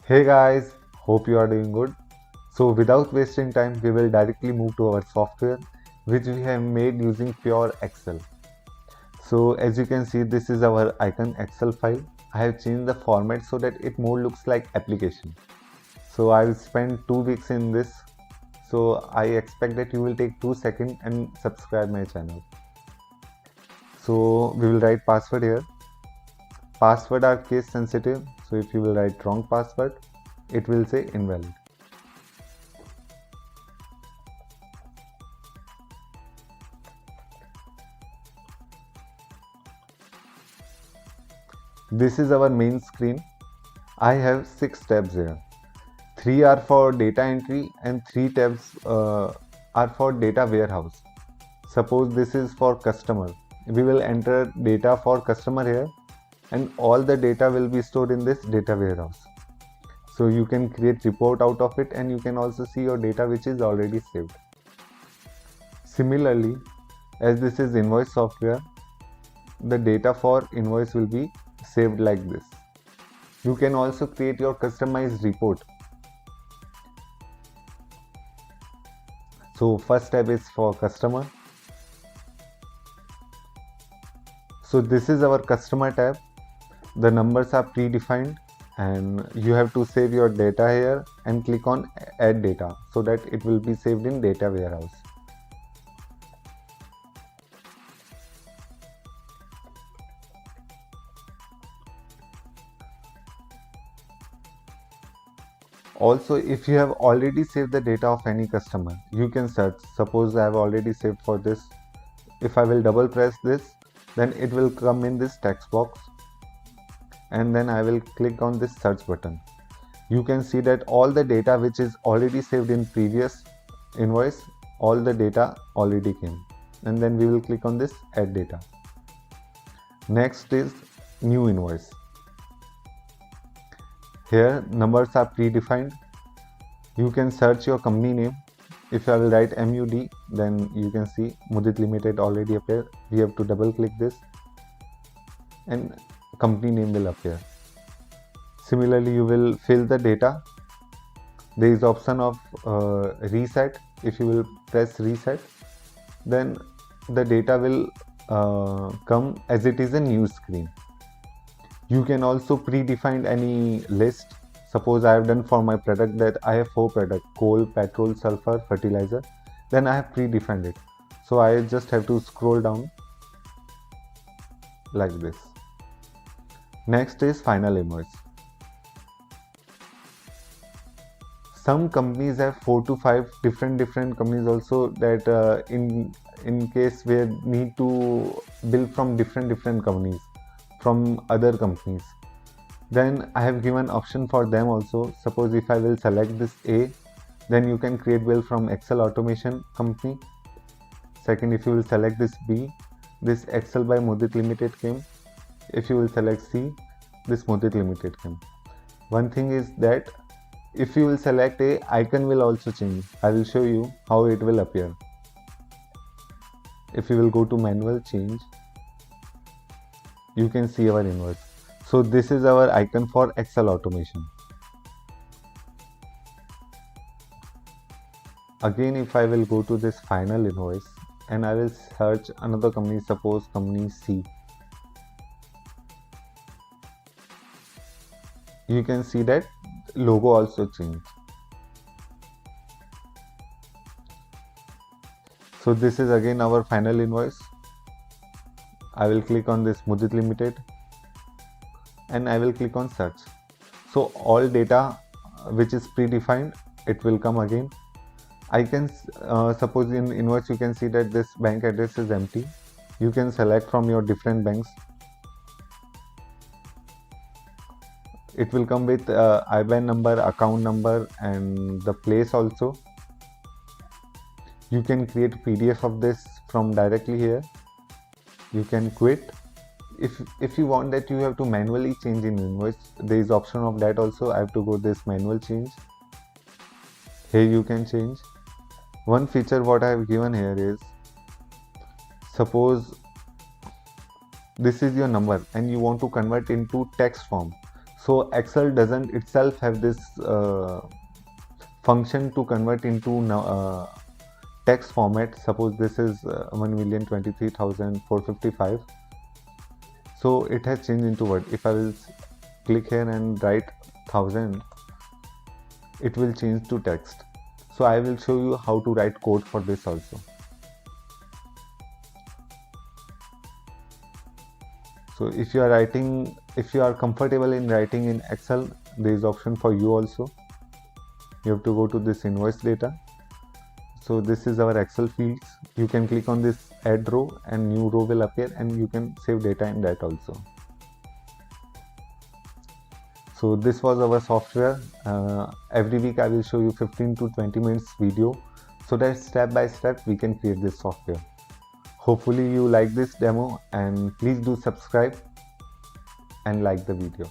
Hey guys, hope you are doing good. So without wasting time, we will directly move to our software which we have made using pure Excel. So as you can see, this is our icon Excel file. I have changed the format so that it more looks like application. So I will spend 2 weeks in this. So I expect that you will take 2 seconds and subscribe my channel. So we will write password here. Password are case sensitive. So if you will write wrong password, it will say invalid. This is our main screen. I have 6 tabs here. 3 are for data entry and 3 tabs are for data warehouse. Suppose this is for customer. We will enter data for customer here and all the data will be stored in this data warehouse. So you can create report out of it and you can also see your data which is already saved. Similarly, as this is invoice software, the data for invoice will be saved like this. You can also create your customized report. So first tab is for customer. So this is our customer tab. The numbers are predefined and you have to save your data here and click on add data so that it will be saved in data warehouse. Also, if you have already saved the data of any customer, you can search. Suppose I have already saved for this. If I will double press this, then it will come in this text box and then I will click on this search button. You can see that all the data which is already saved in previous invoice, all the data already came, and then we will click on this add data. Next is new invoice. Here numbers are predefined. You can search your company name. If I will write MUD, then you can see Mudit Limited already appear. We have to double click this and company name will appear. Similarly, you will fill the data. There is option of reset. If you will press reset, then the data will come as it is a new screen. You can also predefine any list. Suppose I have done for my product that I have 4 products: coal, petrol, sulfur, fertilizer. Then I have predefined it. So I just have to scroll down like this. Next is final invoice. Some companies have 4 to 5 different companies also that in case we need to bill from different companies from other companies, then I have given option for them also. Suppose if I will select this A, then you can create bill from Excel Automation company. Second, if you will select this B, this Excel by Mudit Limited came. If you will select C, this Mudit Limited came. One thing is that if you will select A, icon will also change. I will show you how it will appear. If you will go to manual change, you can see our invoice. So this is our icon for Excel Automation. Again, if I will go to this final invoice and I will search another company, suppose company C, you can see that logo also changed. So this is again our final invoice. I will click on this Mudit Limited and I will click on search. So all data which is predefined, it will come again. I can suppose in invoice you can see that this bank address is empty. You can select from your different banks. It will come with IBAN number, account number and the place also. You can create PDF of this from directly here. You can quit. If you want that you have to manually change in invoice, there is option of that also. I have to go this manual change. Here you can change. One feature what I have given here is, suppose this is your number and you want to convert into text form. So Excel doesn't itself have this function to convert into text format. Suppose this is 1,023,455. So it has changed into Word. If I will click here and write 1000, it will change to text. So I will show you how to write code for this also. So if you are comfortable in writing in Excel, there is option for you also. You have to go to this invoice data. So this is our Excel fields. You can click on this add row and new row will appear, and you can save data in that also. So this was our software. Every week I will show you 15 to 20 minutes video so that step by step we can create this software. Hopefully you like this demo, and please do subscribe and like the video.